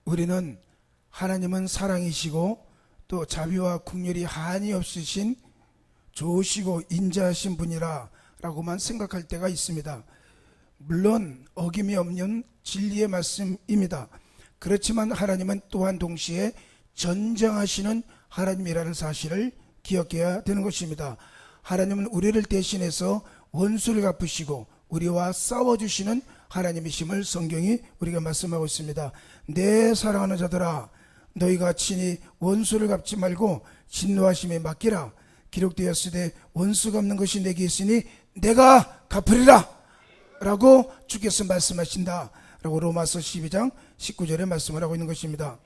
우리는 하나님은 사랑이시고 또 자비와 긍휼이 한이 없으신 좋으시고 인자하신 분이라 라고만 생각할 때가 있습니다. 물론 어김이 없는 진리의 말씀입니다. 그렇지만 하나님은 또한 동시에 전쟁하시는 하나님이라는 사실을 기억해야 되는 것입니다. 하나님은 우리를 대신해서 원수를 갚으시고 우리와 싸워주시는 하나님이심을 성경이 우리가 말씀하고 있습니다. 내 사랑하는 자들아, 너희가 친히 원수를 갚지 말고 진노하심에 맡기라. 기록되었으되 원수 갚는 것이 내게 있으니 내가 갚으리라 라고 주께서 말씀하신다 라고 로마서 12장 19절에 말씀을 하고 있는 것입니다.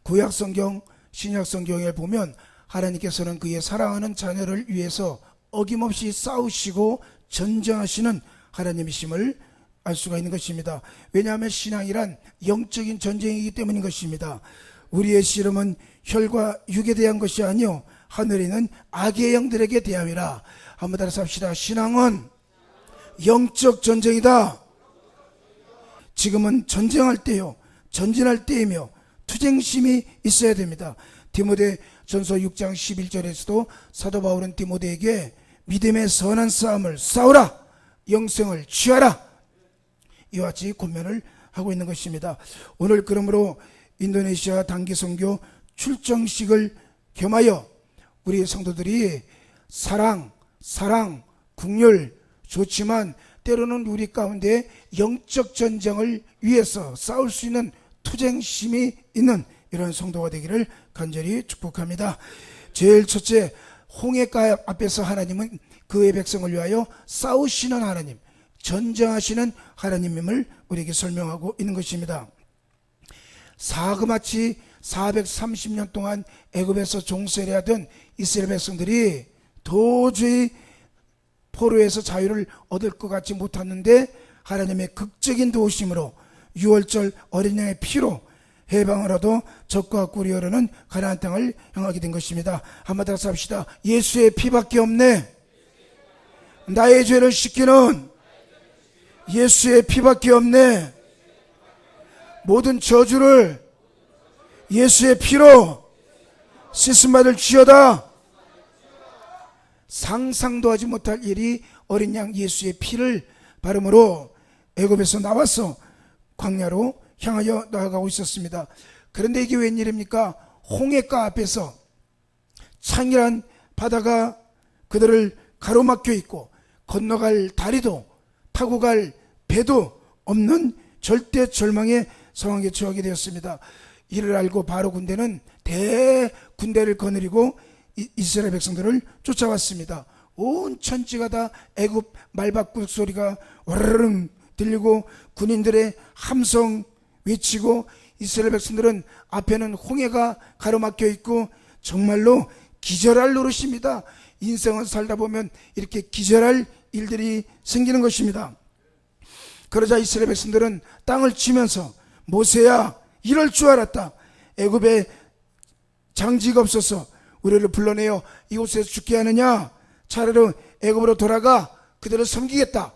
구약성경, 신약성경에 보면 하나님께서는 그의 사랑하는 자녀를 위해서 어김없이 싸우시고 전쟁하시는 하나님이심을 알 수가 있는 것입니다. 왜냐하면 신앙이란 영적인 전쟁이기 때문인 것입니다. 우리의 씨름은 혈과 육에 대한 것이 아니요 하늘에 있는 악의 영들에게 대함이라. 한번 따라서 합시다. 신앙은 영적 전쟁이다. 지금은 전쟁할 때요, 전진할 때이며 투쟁심이 있어야 됩니다. 디모데 전서 6장 11절에서도 사도 바울은 디모데에게 믿음의 선한 싸움을 싸우라, 영생을 취하라, 이와 같이 권면을 하고 있는 것입니다. 오늘 그러므로 인도네시아 단기 선교 출정식을 겸하여 우리 성도들이 사랑, 긍휼 좋지만 때로는 우리 가운데 영적 전쟁을 위해서 싸울 수 있는 투쟁심이 있는 이런 성도가 되기를 간절히 축복합니다. 제일 첫째, 홍해가 앞에서 하나님은 그의 백성을 위하여 싸우시는 하나님, 전쟁하시는 하나님임을 우리에게 설명하고 있는 것입니다. 사그마치 430년 동안 애굽에서 종살이하던 이스라엘 백성들이 도저히 포로에서 자유를 얻을 것 같지 못했는데 하나님의 극적인 도우심으로 6월절 어린 양의 피로 해방을 얻어 적과 꿀이 흐르는 가나안 땅을 향하게 된 것입니다. 한번 다시 합시다. 예수의 피밖에 없네. 나의 죄를 씻기는 예수의 피밖에 없네. 모든 저주를 예수의 피로 씻음받을 지어다. 상상도 하지 못할 일이 어린 양 예수의 피를 바름으로 애굽에서 나와서 광야로 향하여 나아가고 있었습니다. 그런데 이게 웬일입니까? 홍해가 앞에서 창이란 바다가 그들을 가로막혀 있고 건너갈 다리도 타고 갈 배도 없는 절대 절망의 상황에 처하게 되었습니다. 이를 알고 바로 군대는 대군대를 거느리고 이스라엘 백성들을 쫓아왔습니다. 온 천지가 다 애굽 말박국 소리가 와르릉 들리고 군인들의 함성 외치고 이스라엘 백성들은 앞에는 홍해가 가로막혀 있고 정말로 기절할 노릇입니다. 인생을 살다 보면 이렇게 기절할 일들이 생기는 것입니다. 그러자 이스라엘 백성들은 땅을 치면서 모세야, 이럴 줄 알았다. 애굽에 장지가 없어서 우리를 불러내어 이곳에서 죽게 하느냐? 차라리 애굽으로 돌아가 그들을 섬기겠다.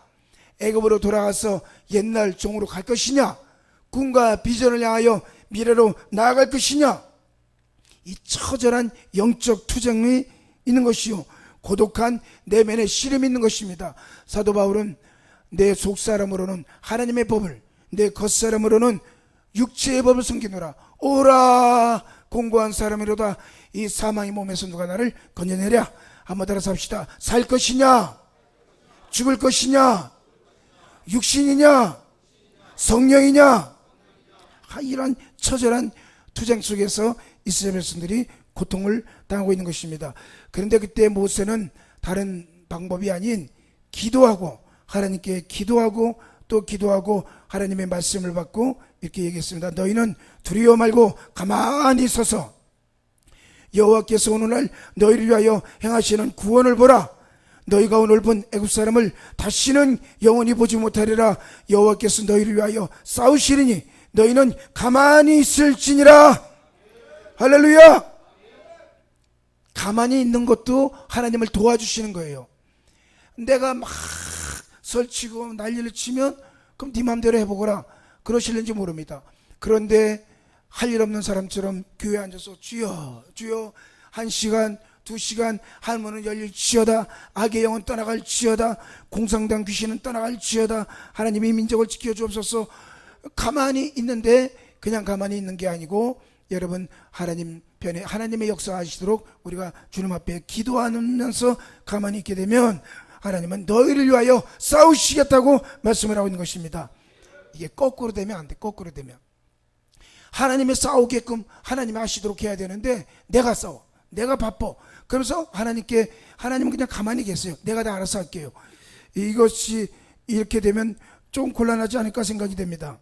애굽으로 돌아가서 옛날 종으로 갈 것이냐? 꿈과 비전을 향하여 미래로 나아갈 것이냐? 이 처절한 영적 투쟁이 있는 것이요, 고독한 내면의 시름이 있는 것입니다. 사도 바울은 내 속사람으로는 하나님의 법을, 내 겉사람으로는 육체의 법을 섬기노라. 오라 공고한 사람이로다. 이 사망의 몸에서 누가 나를 건져내랴. 한번 따라서 합시다. 살 것이냐, 죽을 것이냐, 육신이냐, 성령이냐. 이런 처절한 투쟁 속에서 이스라엘 백성들이 고통을 당하고 있는 것입니다. 그런데 그때 모세는 다른 방법이 아닌 기도하고 하나님께 기도하고 또 기도하고 하나님의 말씀을 받고 이렇게 얘기했습니다. 너희는 두려워 말고 가만히 있어서 여호와께서 오늘날 너희를 위하여 행하시는 구원을 보라. 너희가 오늘 본 애굽 사람을 다시는 영원히 보지 못하리라. 여호와께서 너희를 위하여 싸우시리니 너희는 가만히 있을지니라. 할렐루야. 가만히 있는 것도 하나님을 도와주시는 거예요. 내가 막 설치고 난리를 치면 그럼 네 맘대로 해보거라 그러실는지 모릅니다. 그런데 할 일 없는 사람처럼 교회에 앉아서 주여 주여 1시간 2시간 할문은 열릴지어다, 악의 영은 떠나갈지어다, 공상당 귀신은 떠나갈지어다, 하나님이 민족을 지켜주옵소서. 가만히 있는데 그냥 가만히 있는 게 아니고, 여러분 하나님 편에 하나님의 역사하시도록 우리가 주님 앞에 기도하면서 가만히 있게 되면 하나님은 너희를 위하여 싸우시겠다고 말씀을 하고 있는 것입니다. 이게 거꾸로 되면 안 돼. 거꾸로 되면 하나님이 싸우게끔 하나님이 하시도록 해야 되는데 내가 싸워, 내가 바빠. 그래서 하나님은 그냥 가만히 계세요. 내가 다 알아서 할게요. 이것이 이렇게 되면 좀 곤란하지 않을까 생각이 됩니다.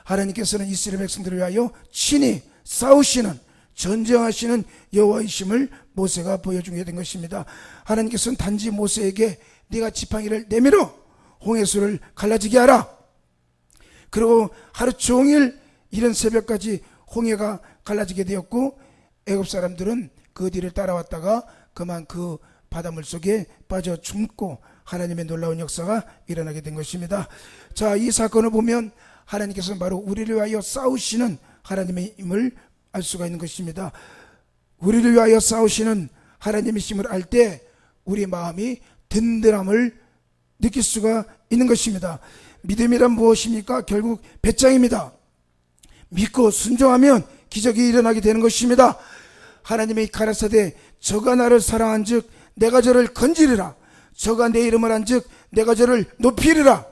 하나님께서는 이스라엘 백성들을 위하여 친히 싸우시는, 전쟁하시는 여호와이심을 모세가 보여주게 된 것입니다. 하나님께서는 단지 모세에게 네가 지팡이를 내밀어 홍해수를 갈라지게 하라. 그리고 하루 종일 이른 새벽까지 홍해가 갈라지게 되었고, 애굽 사람들은 그 뒤를 따라왔다가 그만 그 바닷물 속에 빠져 죽고 하나님의 놀라운 역사가 일어나게 된 것입니다. 자, 이 사건을 보면 하나님께서는 바로 우리를 위하여 싸우시는 하나님의 힘을 알 수가 있는 것입니다. 우리를 위하여 싸우시는 하나님의 힘을 알 때 우리 마음이 든든함을 느낄 수가 있는 것입니다. 믿음이란 무엇입니까? 결국 배짱입니다. 믿고 순종하면 기적이 일어나게 되는 것입니다. 하나님의 가라사대 저가 나를 사랑한즉 내가 저를 건지리라, 저가 내 이름을 한즉 내가 저를 높이리라.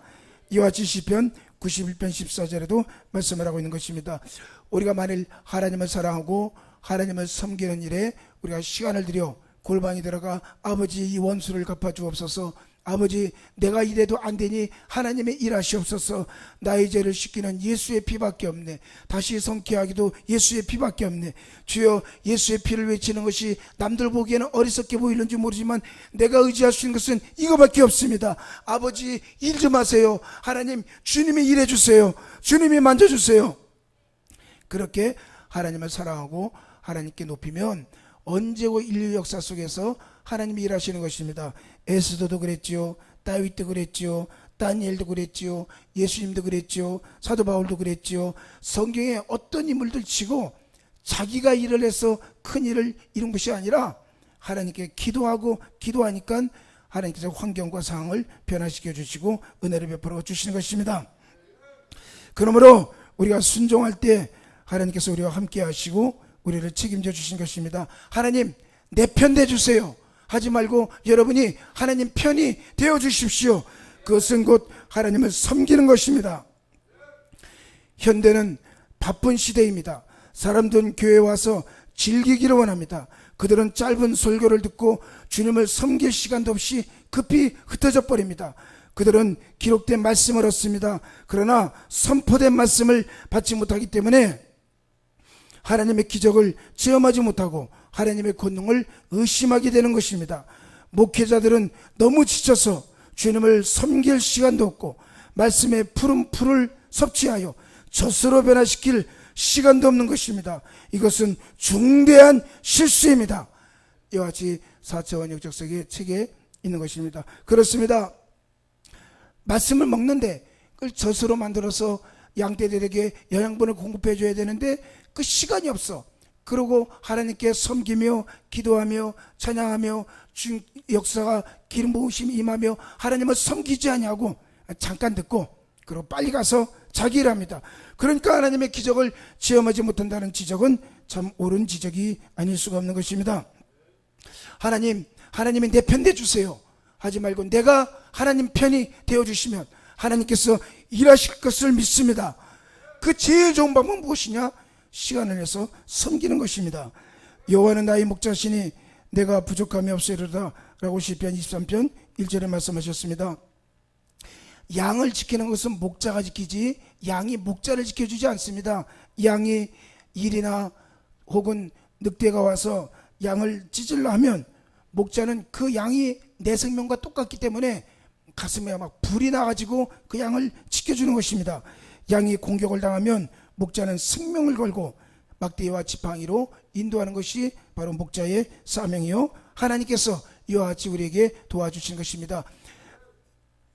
이와 같이 시편 91편 14절에도 말씀을 하고 있는 것입니다. 우리가 만일 하나님을 사랑하고 하나님을 섬기는 일에 우리가 시간을 들여 골방에 들어가 아버지 이 원수를 갚아주옵소서, 아버지 내가 이래도 안 되니 하나님의 일하시옵소서, 나의 죄를 씻기는 예수의 피밖에 없네, 다시 성케하기도 예수의 피밖에 없네, 주여 예수의 피를 외치는 것이 남들 보기에는 어리석게 보이는지 모르지만 내가 의지할 수 있는 것은 이거밖에 없습니다. 아버지 일 좀 하세요. 하나님 주님이 일해주세요. 주님이 만져주세요. 그렇게 하나님을 사랑하고 하나님께 높이면 언제고 인류 역사 속에서 하나님이 일하시는 것입니다. 에스더도 그랬지요, 다윗도 그랬지요, 다니엘도 그랬지요, 예수님도 그랬지요, 사도 바울도 그랬지요. 성경에 어떤 인물들 치고 자기가 일을 해서 큰 일을 이룬 것이 아니라 하나님께 기도하니까 하나님께서 환경과 상황을 변화시켜 주시고 은혜를 베풀어 주시는 것입니다. 그러므로 우리가 순종할 때 하나님께서 우리와 함께 하시고 우리를 책임져 주신 것입니다. 하나님 내 편 돼 주세요 하지 말고 여러분이 하나님 편이 되어 주십시오. 그것은 곧 하나님을 섬기는 것입니다. 현대는 바쁜 시대입니다. 사람들은 교회에 와서 즐기기를 원합니다. 그들은 짧은 설교를 듣고 주님을 섬길 시간도 없이 급히 흩어져 버립니다. 그들은 기록된 말씀을 얻습니다. 그러나 선포된 말씀을 받지 못하기 때문에 하나님의 기적을 체험하지 못하고 하나님의 권능을 의심하게 되는 것입니다. 목회자들은 너무 지쳐서 주님을 섬길 시간도 없고 말씀의 푸른 풀을 섭취하여 젖으로 변화시킬 시간도 없는 것입니다. 이것은 중대한 실수입니다. 이와 같이 4차원 역적석의 책에 있는 것입니다. 그렇습니다. 말씀을 먹는데 그걸 젖으로 만들어서 양떼들에게 영양분을 공급해 줘야 되는데 그 시간이 없어. 그러고 하나님께 섬기며 기도하며 찬양하며 주 역사가 기름 부으심이 임하며 하나님을 섬기지 아니하고 잠깐 듣고 그리고 빨리 가서 자기 일합니다. 그러니까 하나님의 기적을 체험하지 못한다는 지적은 참 옳은 지적이 아닐 수가 없는 것입니다. 하나님이 내 편 되주세요 하지 말고 내가 하나님 편이 되어주시면 하나님께서 일하실 것을 믿습니다. 그 제일 좋은 방법은 무엇이냐? 시간을 내서 섬기는 것입니다. 여호와는 나의 목자시니 내가 부족함이 없으리로다 라고 시편 23편 1절에 말씀하셨습니다. 양을 지키는 것은 목자가 지키지 양이 목자를 지켜주지 않습니다. 양이 일이나 혹은 늑대가 와서 양을 찢으려 하면 목자는 그 양이 내 생명과 똑같기 때문에 가슴에 막 불이 나가지고 그 양을 지켜주는 것입니다. 양이 공격을 당하면 목자는 생명을 걸고 막대기와 지팡이로 인도하는 것이 바로 목자의 사명이요 하나님께서 이와 같이 우리에게 도와주시는 것입니다.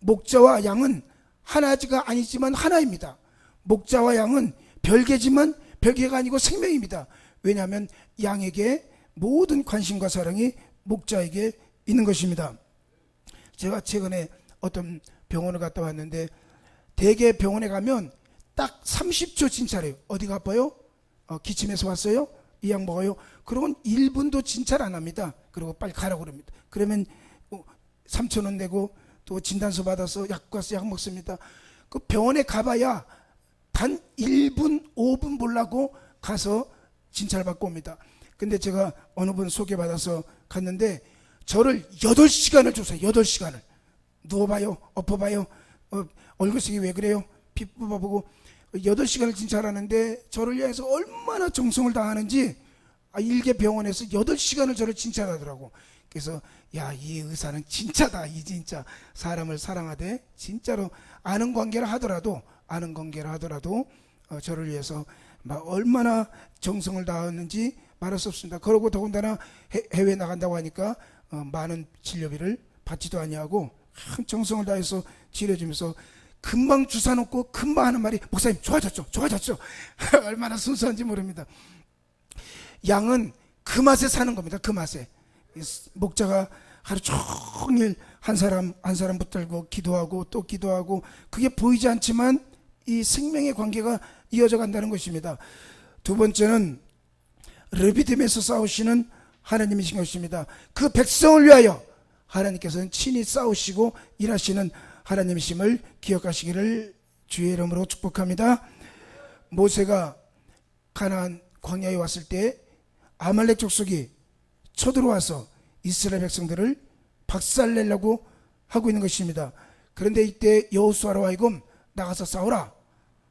목자와 양은 하나가 아니지만 하나입니다. 목자와 양은 별개지만 별개가 아니고 생명입니다. 왜냐하면 양에게 모든 관심과 사랑이 목자에게 있는 것입니다. 제가 최근에 어떤 병원을 갔다 왔는데 대개 병원에 가면 딱 30초 진찰해요. 어디가 아파요? 기침해서 왔어요? 이 약 먹어요? 그러면 1분도 진찰 안 합니다. 그리고 빨리 가라고 그럽니다. 그러면 3,000원 내고 또 진단서 받아서 약 가서 약 먹습니다. 그 병원에 가봐야 단 1분, 5분 보려고 가서 진찰받고 옵니다. 근데 제가 어느 분 소개받아서 갔는데 저를 8시간을 줬어요. 8시간을. 누워봐요, 엎어봐요, 얼굴색이 왜 그래요, 피 뽑아보고 8시간을 진찰하는데 저를 위해서 얼마나 정성을 다하는지 일개 병원에서 8시간을 저를 진찰하더라고. 그래서 야, 이 의사는 진짜다. 이 진짜 사람을 사랑하되 진짜로 아는 관계라 하더라도 저를 위해서 얼마나 정성을 다하는지 말할 수 없습니다. 그러고 더군다나 해외 나간다고 하니까 많은 진료비를 받지도 아니하고 정성을 다해서 치료해주면서 금방 주사 놓고 금방 하는 말이 목사님 좋아졌죠 얼마나 순수한지 모릅니다. 양은 그 맛에 사는 겁니다. 그 맛에. 목자가 하루 종일 한 사람 붙들고 기도하고 또 기도하고 그게 보이지 않지만 이 생명의 관계가 이어져 간다는 것입니다. 두 번째는 르비딤에서 싸우시는 하나님이신 것입니다. 그 백성을 위하여 하나님께서는 친히 싸우시고 일하시는 하나님이심을 기억하시기를 주의 이름으로 축복합니다. 모세가 가나안 광야에 왔을 때 아말렉 족속이 쳐들어와서 이스라엘 백성들을 박살내려고 하고 있는 것입니다. 그런데 이때 여호수아로 하여금 나가서 싸우라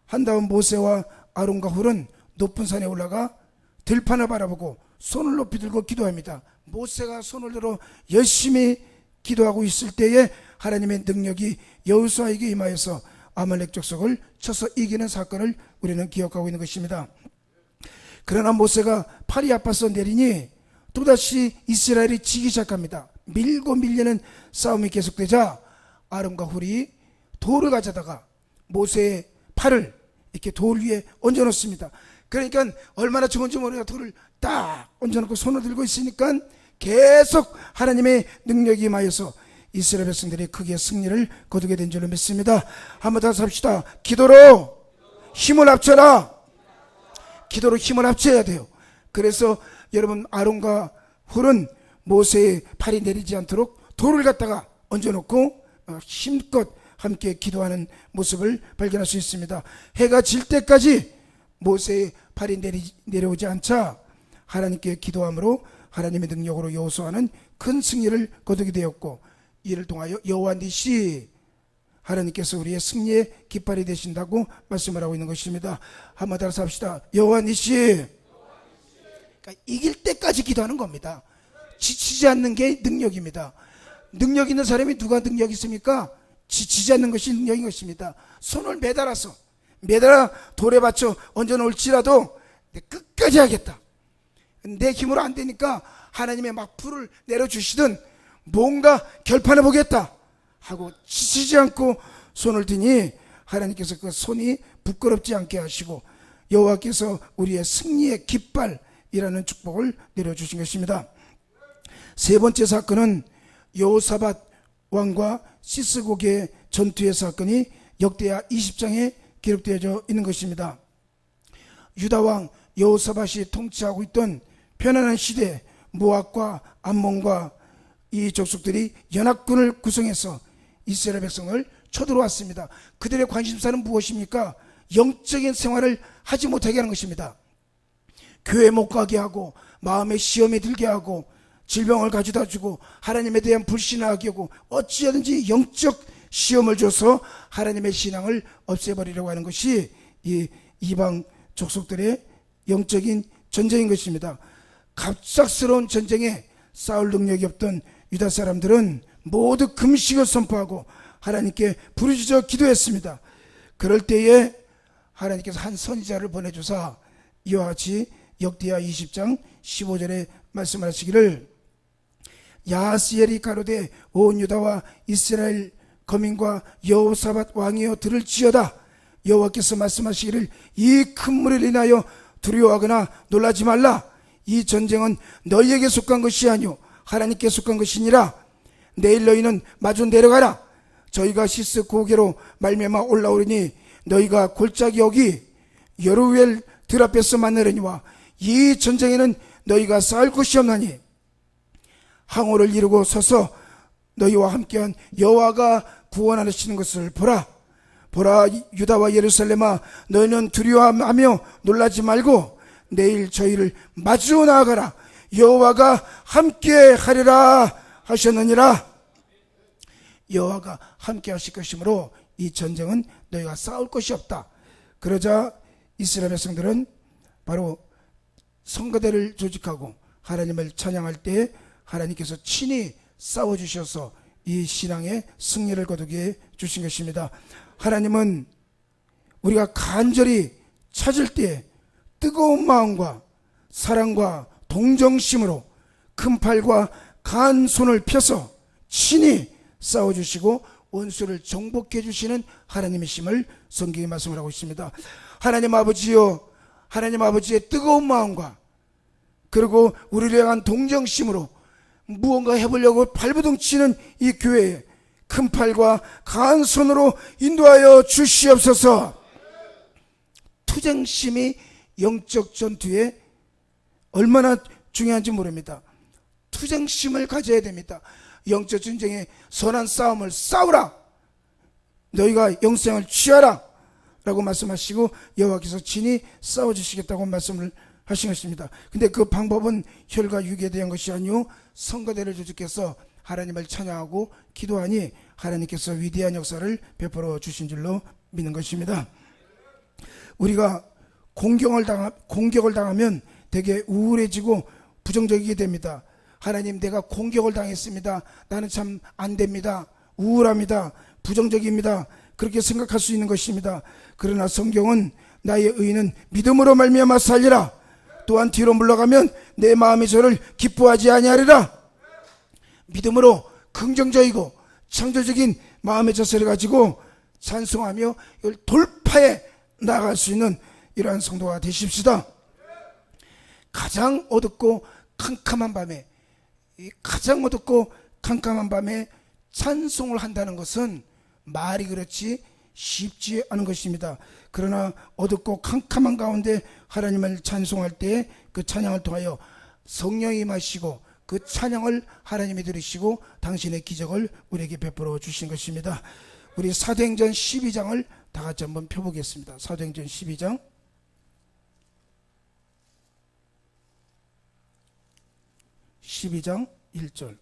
한 다음 모세와 아론과 훌은 높은 산에 올라가 들판을 바라보고 손을 높이 들고 기도합니다. 모세가 손을 들어 열심히 기도하고 있을 때에 하나님의 능력이 여호수아에게 임하여서 아말렉 족속을 쳐서 이기는 사건을 우리는 기억하고 있는 것입니다. 그러나 모세가 팔이 아파서 내리니 또다시 이스라엘이 지기 시작합니다. 밀고 밀리는 싸움이 계속되자 아론과 훌이 돌을 가져다가 모세의 팔을 이렇게 돌 위에 얹어놓습니다. 그러니까 얼마나 좋은지 모르겠다. 돌을 딱 얹어놓고 손을 들고 있으니까 계속 하나님의 능력이 임하여서 이스라엘 백성들이 크게 승리를 거두게 된 줄로 믿습니다. 한번 다시 합시다. 기도로 힘을 합쳐라. 기도로 힘을 합쳐야 돼요. 그래서 여러분 아론과 훌은 모세의 팔이 내리지 않도록 돌을 갖다가 얹어놓고 힘껏 함께 기도하는 모습을 발견할 수 있습니다. 해가 질 때까지 모세의 팔이 내려오지 않자 하나님께 기도함으로 하나님의 능력으로 여호수아는 큰 승리를 거두게 되었고 이를 통하여 여호와 니시 하나님께서 우리의 승리의 깃발이 되신다고 말씀을 하고 있는 것입니다. 한번 따라서 합시다. 여호와 니시. 그러니까 이길 때까지 기도하는 겁니다. 지치지 않는 게 능력입니다. 능력 있는 사람이 누가 능력 있습니까? 지치지 않는 것이 능력인 것입니다. 손을 매달아 돌에 받쳐 얹어놓을지라도 끝까지 하겠다. 내 힘으로 안 되니까 하나님의 막 불을 내려주시든 뭔가 결판해 보겠다 하고 지치지 않고 손을 드니 하나님께서 그 손이 부끄럽지 않게 하시고 여호와께서 우리의 승리의 깃발이라는 축복을 내려주신 것입니다. 세 번째 사건은 여호사밧 왕과 시스고기의 전투의 사건이 역대하 20장에 기록되어 있는 것입니다. 유다왕 여호사밧이 통치하고 있던 편안한 시대에 모압과 암몬과 이 족속들이 연합군을 구성해서 이스라엘 백성을 쳐들어왔습니다. 그들의 관심사는 무엇입니까? 영적인 생활을 하지 못하게 하는 것입니다. 교회 못 가게 하고 마음에 시험에 들게 하고 질병을 가져다 주고 하나님에 대한 불신을 하게 하고 어찌하든지 영적 시험을 줘서 하나님의 신앙을 없애버리려고 하는 것이 이 이방 족속들의 영적인 전쟁인 것입니다. 갑작스러운 전쟁에 싸울 능력이 없던 유다 사람들은 모두 금식을 선포하고 하나님께 부르짖어 기도했습니다. 그럴 때에 하나님께서 한 선지자를 보내주사 이와 같이 역대하 20장 15절에 말씀하시기를 야하스엘이 가로되 온 유다와 이스라엘 거민과 여호사밧 왕이여 들을지어다. 여호와께서 말씀하시기를 이 큰 물을 인하여 두려워하거나 놀라지 말라. 이 전쟁은 너희에게 속한 것이 아니요 하나님께 속한 것이니라. 내일 너희는 마주 내려가라. 저희가 시스 고개로 말미암아 올라오리니 너희가 골짜기 여기 여루엘 들 앞에서 만나려니와 이 전쟁에는 너희가 싸울 것이 없나니 항오를 이루고 서서 너희와 함께한 여호와가 구원하시는 것을 보라. 보라, 유다와 예루살렘아, 너희는 두려워하며 놀라지 말고 내일 저희를 마주 나아가라. 여호와가 함께 하리라 하셨느니라. 여호와가 함께 하실 것이므로 이 전쟁은 너희가 싸울 것이 없다. 그러자 이스라엘 백성들은 바로 성가대를 조직하고 하나님을 찬양할 때 하나님께서 친히 싸워주셔서 이 신앙의 승리를 거두게 주신 것입니다. 하나님은 우리가 간절히 찾을 때 뜨거운 마음과 사랑과 동정심으로 큰 팔과 강한 손을 펴서 친히 싸워주시고 원수를 정복해 주시는 하나님이심을 성경이 말씀을 하고 있습니다. 하나님 아버지여, 하나님 아버지의 뜨거운 마음과 그리고 우리를 향한 동정심으로 무언가 해보려고 발버둥 치는 이 교회에 큰 팔과 강한 손으로 인도하여 주시옵소서. 투쟁심이 영적 전투에 얼마나 중요한지 모릅니다. 투쟁심을 가져야 됩니다. 영적 전쟁에 선한 싸움을 싸우라. 너희가 영생을 취하라 라고 말씀하시고 여호와께서 친히 싸워주시겠다고 말씀을 하신 것입니다. 근데 그 방법은 혈과 육에 대한 것이 아니요 성가대를 조직해서 하나님을 찬양하고 기도하니 하나님께서 위대한 역사를 베풀어 주신 줄로 믿는 것입니다. 우리가 공격을 당하면 되게 우울해지고 부정적이게 됩니다. 하나님, 내가 공격을 당했습니다. 나는 참 안 됩니다. 우울합니다. 부정적입니다. 그렇게 생각할 수 있는 것입니다. 그러나 성경은 나의 의인은 믿음으로 말미암아 살리라. 또한 뒤로 물러가면 내 마음이 저를 기뻐하지 아니하리라. 믿음으로 긍정적이고 창조적인 마음의 자세를 가지고 찬송하며 이걸 돌파해 나아갈 수 있는 이러한 성도가 되십시다. 가장 어둡고 캄캄한 밤에, 가장 어둡고 캄캄한 밤에 찬송을 한다는 것은 말이 그렇지 쉽지 않은 것입니다. 그러나 어둡고 캄캄한 가운데 하나님을 찬송할 때 그 찬양을 통하여 성령이 임하시고 그 찬양을 하나님이 들으시고 당신의 기적을 우리에게 베풀어 주신 것입니다. 우리 사도행전 12장을 다 같이 한번 펴보겠습니다. 사도행전 12장 1절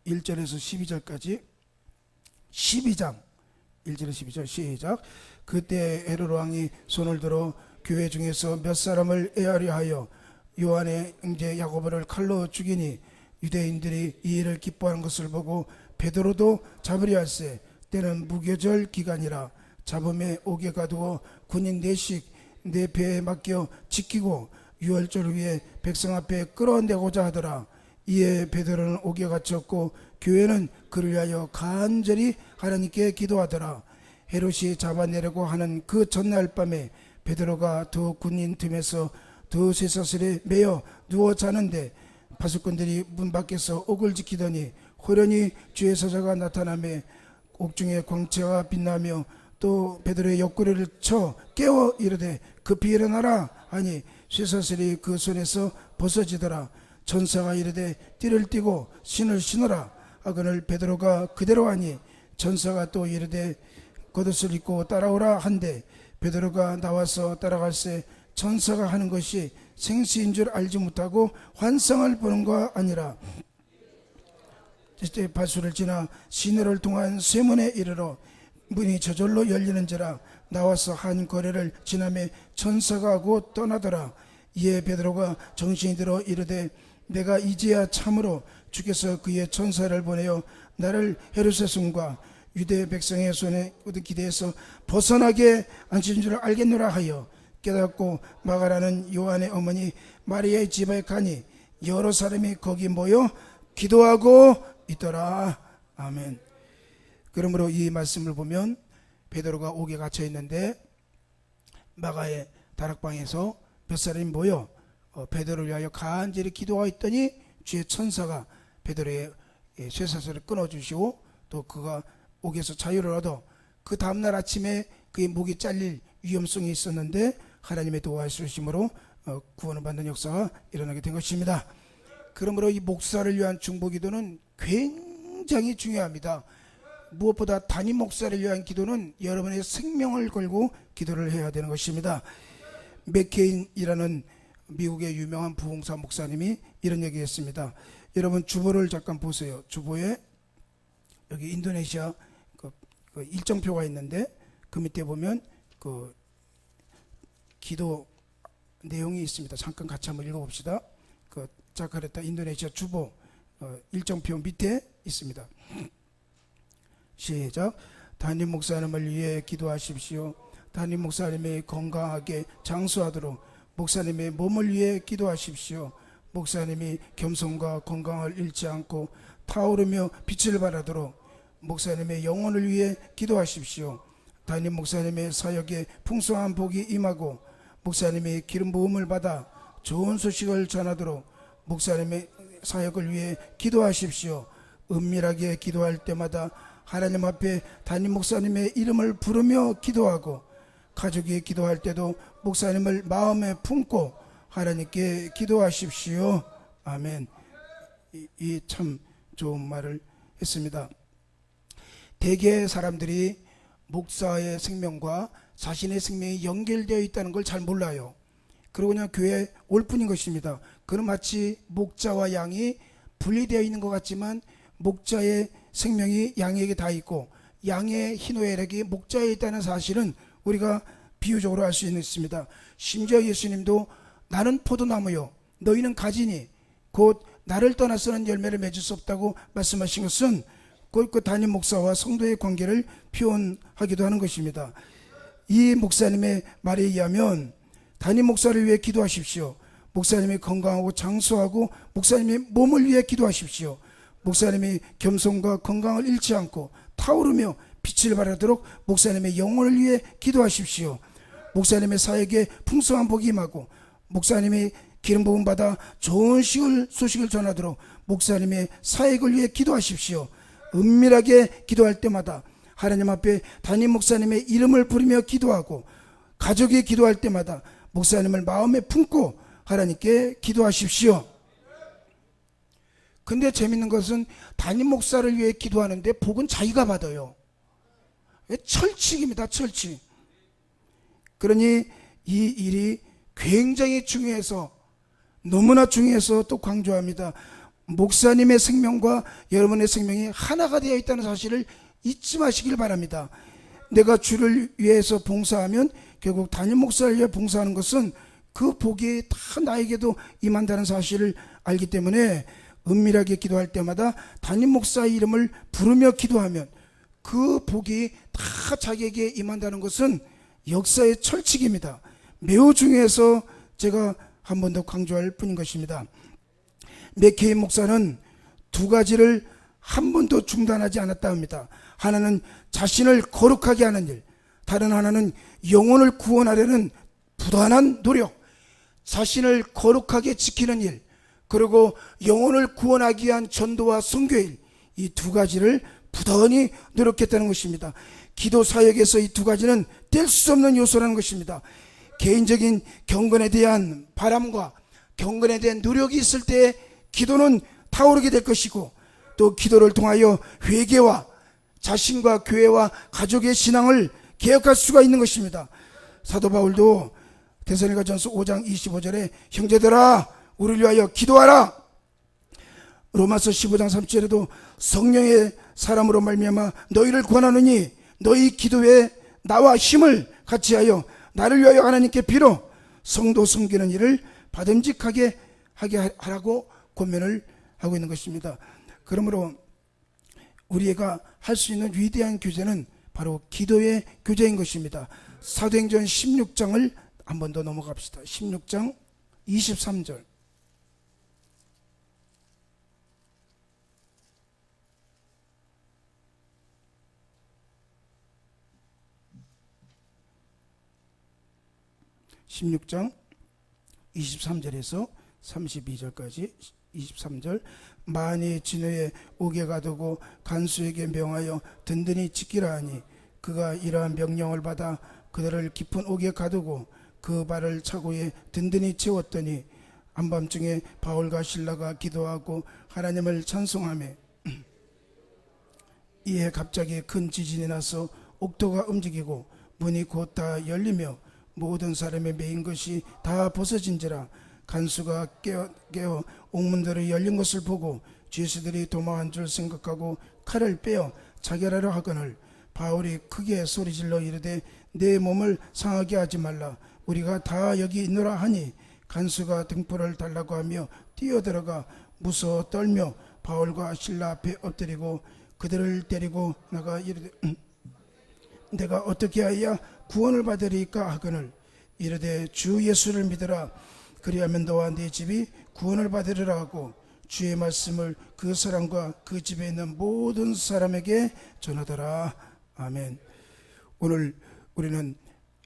1절에서 12절까지 12장 1절에서 12절 시작. 그때 헤롯 왕이 손을 들어 교회 중에서 몇 사람을 애하려 하여 요한의 형제 야고보를 칼로 죽이니 유대인들이 이 일을 기뻐하는 것을 보고 베드로도 잡으려 할세. 때는 무교절 기간이라 잡음에 옥에 가두어 군인 4씩 내 배에 맡겨 지키고 유월절 위에 백성 앞에 끌어내고자 하더라. 이에 베드로는 옥에 갇혔고 교회는 그를 위하여 간절히 하나님께 기도하더라. 헤롯이 잡아내려고 하는 그 전날 밤에 베드로가 두 군인 틈에서 두 쇠사슬에 매여 누워 자는데 파수꾼들이 문 밖에서 옥을 지키더니 호련히 주의 사자가 나타나며 옥중에 광채가 빛나며 또 베드로의 옆구리를 쳐 깨워 이르되 급히 일어나라 하니 쇠사슬이 그 손에서 벗어지더라. 전사가 이르되 띠를 띠고 신을 신으라 하거늘 베드로가 그대로 하니 전사가 또 이르되 겉옷을 입고 따라오라 한데 베드로가 나와서 따라갈새 전사가 하는 것이 생시인 줄 알지 못하고 환상을 보는 거 아니라 이때 바수를 지나 시내를 통한 쇠문에 이르러 문이 저절로 열리는지라 나와서 한 거래를 지나매 전사가 곧 떠나더라. 이에 베드로가 정신이 들어 이르되 내가 이제야 참으로 주께서 그의 천사를 보내어 나를 헤롯의 손과 유대 백성의 손에 얻은 기대에서 벗어나게 하신 줄 알겠노라 하여 깨닫고 마가라는 요한의 어머니 마리아의 집에 가니 여러 사람이 거기 모여 기도하고 있더라. 아멘. 그러므로 이 말씀을 보면 베드로가 옥에 갇혀 있는데 마가의 다락방에서 몇 사람이 모여 베드로를 위하여 간절히 기도하고 있더니 주의 천사가 베드로의 쇠사슬을 끊어주시고 또 그가 옥에서 자유를 얻어 그 다음날 아침에 그의 목이 잘릴 위험성이 있었는데 하나님의 도와주심으로 구원을 받는 역사가 일어나게 된 것입니다. 그러므로 이 목사를 위한 중보기도는 굉장히 중요합니다. 무엇보다 담임 목사를 위한 기도는 여러분의 생명을 걸고 기도를 해야 되는 것입니다. 맥케인이라는 미국의 유명한 부흥사 목사님이 이런 얘기했습니다. 여러분 주보를 잠깐 보세요. 주보에 여기 인도네시아 그 일정표가 있는데 그 밑에 보면 그 기도 내용이 있습니다. 잠깐 같이 한번 읽어봅시다. 그 자카르타 인도네시아 주보 일정표 밑에 있습니다. 시작. 담임 목사님을 위해 기도하십시오. 담임 목사님이 건강하게 장수하도록 목사님의 몸을 위해 기도하십시오. 목사님이 겸손과 건강을 잃지 않고 타오르며 빛을 발하도록 목사님의 영혼을 위해 기도하십시오. 담임 목사님의 사역에 풍성한 복이 임하고 목사님이 기름 부음을 받아 좋은 소식을 전하도록 목사님의 사역을 위해 기도하십시오. 은밀하게 기도할 때마다 하나님 앞에 담임 목사님의 이름을 부르며 기도하고 가족이 기도할 때도 목사님을 마음에 품고 하나님께 기도하십시오. 아멘. 이 참 좋은 말을 했습니다. 대개 사람들이 목사의 생명과 자신의 생명이 연결되어 있다는 걸 잘 몰라요. 그리고 그냥 교회에 올 뿐인 것입니다. 그는 마치 목자와 양이 분리되어 있는 것 같지만 목자의 생명이 양에게 다 있고 양의 희노애락이 목자에 있다는 사실은 우리가 비유적으로 알 수 있습니다. 심지어 예수님도 나는 포도나무요 너희는 가지니 곧 나를 떠나서는 열매를 맺을 수 없다고 말씀하신 것은 곧 그 담임 목사와 성도의 관계를 표현하기도 하는 것입니다. 이 목사님의 말에 의하면 담임 목사를 위해 기도하십시오. 목사님이 건강하고 장수하고 목사님의 몸을 위해 기도하십시오. 목사님이 겸손과 건강을 잃지 않고 타오르며 빛을 발하도록 목사님의 영혼을 위해 기도하십시오. 목사님의 사역에 풍성한 복이 임하고 목사님이 기름 부음 받아 좋은 소식을 전하도록 목사님의 사역을 위해 기도하십시오. 은밀하게 기도할 때마다 하나님 앞에 담임 목사님의 이름을 부르며 기도하고 가족이 기도할 때마다 목사님을 마음에 품고 하나님께 기도하십시오. 근데 재밌는 것은 담임 목사를 위해 기도하는데 복은 자기가 받아요. 철칙입니다. 철칙. 그러니 이 일이 굉장히 중요해서 너무나 중요해서 또 강조합니다. 목사님의 생명과 여러분의 생명이 하나가 되어 있다는 사실을 잊지 마시길 바랍니다. 내가 주를 위해서 봉사하면 결국 담임 목사를 위해 봉사하는 것은 그 복이 다 나에게도 임한다는 사실을 알기 때문에 은밀하게 기도할 때마다 담임 목사의 이름을 부르며 기도하면 그 복이 다 자기에게 임한다는 것은 역사의 철칙입니다. 매우 중요해서 제가 한 번 더 강조할 뿐인 것입니다. 맥케인 목사는 두 가지를 한 번도 중단하지 않았다 합니다. 하나는 자신을 거룩하게 하는 일, 다른 하나는 영혼을 구원하려는 부단한 노력. 자신을 거룩하게 지키는 일, 그리고 영혼을 구원하기 위한 전도와 선교일, 이 두 가지를 부단히 노력했다는 것입니다. 기도 사역에서 이 두 가지는 뗄 수 없는 요소라는 것입니다. 개인적인 경건에 대한 바람과 경건에 대한 노력이 있을 때 기도는 타오르게 될 것이고, 또 기도를 통하여 회개와 자신과 교회와 가족의 신앙을 개혁할 수가 있는 것입니다. 사도 바울도 데살로니가전서 5장 25절에 형제들아 우리를 위하여 기도하라. 로마서 15장 3절에도 성령의 사람으로 말미암아 너희를 권하노니 너희 기도에 나와 힘을 같이하여 나를 위하여 하나님께 빌어 성도 섬기는 일을 받음직하게 하게 하라고 권면을 하고 있는 것입니다. 그러므로 우리가 할 수 있는 위대한 교제는 바로 기도의 교제인 것입니다. 사도행전 16장을 한 번 더 넘어갑시다. 16장 23절. 16장 23절에서 32절까지 23절 만이 진호에 오게 가두고 간수에게 명하여 든든히 지키라 하니 그가 이러한 명령을 받아 그들을 깊은 옥에 가두고 그 발을 차고에 든든히 채웠더니 한밤중에 바울과 실라가 기도하고 하나님을 찬송하며 이에 갑자기 큰 지진이 나서 옥토가 움직이고 문이 곧 다 열리며 모든 사람의 매인 것이 다 벗어진지라 간수가 깨어 옥문들이 열린 것을 보고 죄수들이 도망한 줄 생각하고 칼을 빼어 자결하려 하거늘 바울이 크게 소리질러 이르되 내 몸을 상하게 하지 말라 우리가 다 여기 있노라 하니 간수가 등불을 달라고 하며 뛰어들어가 무서워 떨며 바울과 실라 앞에 엎드리고 그들을 데리고 나가 이르되 내가 어떻게 하여 구원을 받으리까 하거늘 이르되 주 예수를 믿으라 그리하면 너와 네 집이 구원을 받으리라 하고 주의 말씀을 그 사람과 그 집에 있는 모든 사람에게 전하더라. 아멘. 오늘 우리는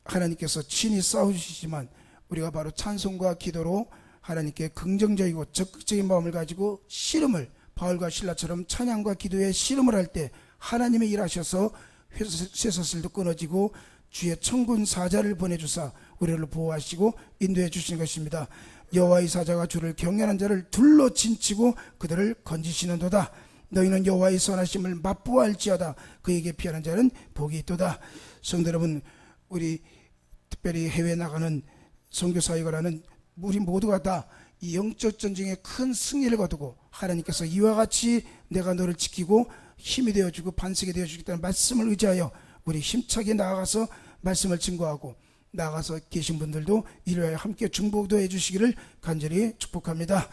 하나님께서 친히 싸우시지만 우리가 바로 찬송과 기도로 하나님께 긍정적이고 적극적인 마음을 가지고 씨름을 바울과 실라처럼 찬양과 기도에 씨름을 할 때 하나님이 일하셔서 쇠사슬도 끊어지고 주의 천군 사자를 보내주사 우리를 보호하시고 인도해 주시는 것입니다. 여호와의 사자가 주를 경외하는 자를 둘러 진치고 그들을 건지시는도다. 너희는 여호와의 선하심을 맛보아할지어다. 그에게 피하는 자는 복이 있도다. 성도 여러분, 우리 특별히 해외 나가는 선교사역을 우리 모두가 다 이 영적 전쟁에 큰 승리를 거두고 하나님께서 이와 같이 내가 너를 지키고 힘이 되어주고 반석이 되어주겠다는 말씀을 의지하여 우리 힘차게 나아가서 말씀을 증거하고 나아가서 계신 분들도 이를 함께 중보도 해주시기를 간절히 축복합니다.